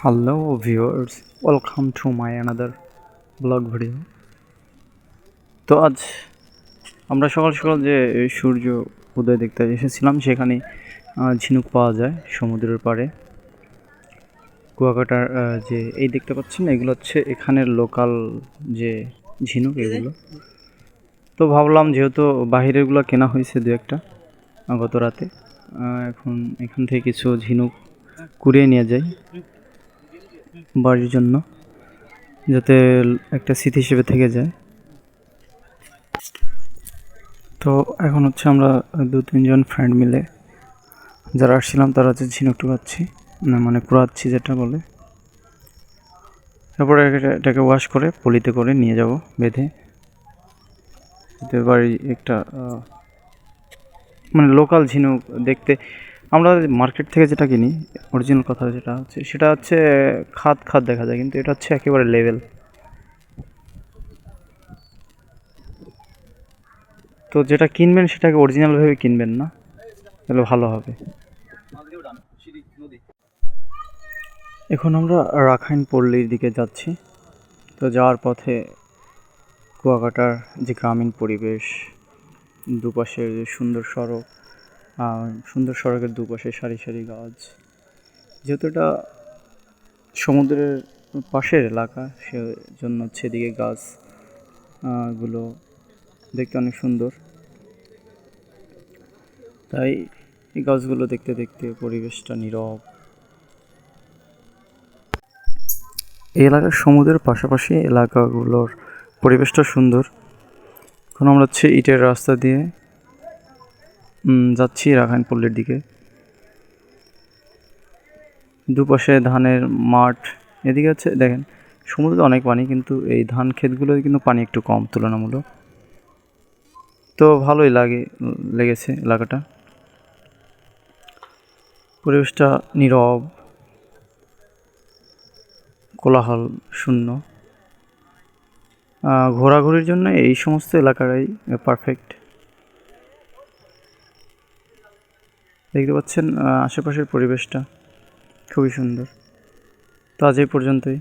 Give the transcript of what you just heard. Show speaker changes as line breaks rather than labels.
Hello viewers, welcome to my another blog video. তো আজ আমরা সকাল সকাল যে সূর্য উদয় দেখতে এসেছিলাম, সেখানে ঝিনুক পাওয়া যায় সমুদ্রের পাড়ে। কুয়াকাটার যে এই দেখতে পাচ্ছেন, এগুলো হচ্ছে এখানের লোকাল যে ঝিনুক এগুলো। তো ভাবলাম যেহেতু বাহিরেরগুলো কেনা হয়েছে দু একটা গত রাতে, এখন এখান থেকে কিছু ঝিনুক কুড়িয়ে নিয়ে যাই বাড়ির জন্য, যাতে একটা স্মৃতি হিসেবে থেকে যায়। তো এখন হচ্ছে আমরা 2-3 জন ফ্রেন্ড মিলে যারা আসছিলাম, তারা হচ্ছে ঝিনুক টুকাচ্ছি, না মানে কুড়াচ্ছি যেটা বলে। তারপরে এটাকে ওয়াশ করে পলিতে করে নিয়ে যাব বেঁধে, যাতে বাড়ি একটা মানে লোকাল ঝিনুক দেখতে। আমরা মার্কেট থেকে যেটা কিনি অরিজিনাল কথা যেটা হচ্ছে, সেটা হচ্ছে খাদ খাদ দেখা যায়, কিন্তু এটা হচ্ছে একেবারে লেভেল। তো যেটা কিনবেন সেটাকে অরিজিনাল ভেবে কিনবেন না, তাহলে ভালো হবে। এখন আমরা রাখাইন পল্লীর দিকে যাচ্ছি। তো যাওয়ার পথে কুয়াকাটার যে গ্রামীণ পরিবেশ, দুপাশের যে সুন্দর সড়ক, সুন্দর সড়কের দুপাশে সারি সারি গাছ, যেহেতু এটা সমুদ্রের পাশের এলাকা, সেজন্য হচ্ছে এদিকে গাছ গুলো দেখতে অনেক সুন্দর। তাই এই গাছগুলো দেখতে দেখতে পরিবেশটা নীরব। এই এলাকার সমুদ্রের পাশাপাশি এলাকাগুলোর পরিবেশটা সুন্দর। এখন আমরা হচ্ছে ইটের রাস্তা দিয়ে যাচ্ছি রাখাইন পল্লীর দিকে। দুপাশে ধানের মাঠ, এদিকে হচ্ছে দেখেন সমুদ্রে অনেক পানি, কিন্তু এই ধান ক্ষেতগুলোতে কিন্তু পানি একটু কম তুলনামূলক। তো ভালোই লেগেছে এলাকাটা, পরিবেশটা নীরব, কোলাহল শূন্য। ঘোরাঘুরির জন্য এই সমস্ত এলাকাটাই পারফেক্ট। দেখতে পাচ্ছেন আশেপাশের পরিবেশটা খুবই সুন্দর। তো আজ এই পর্যন্তই।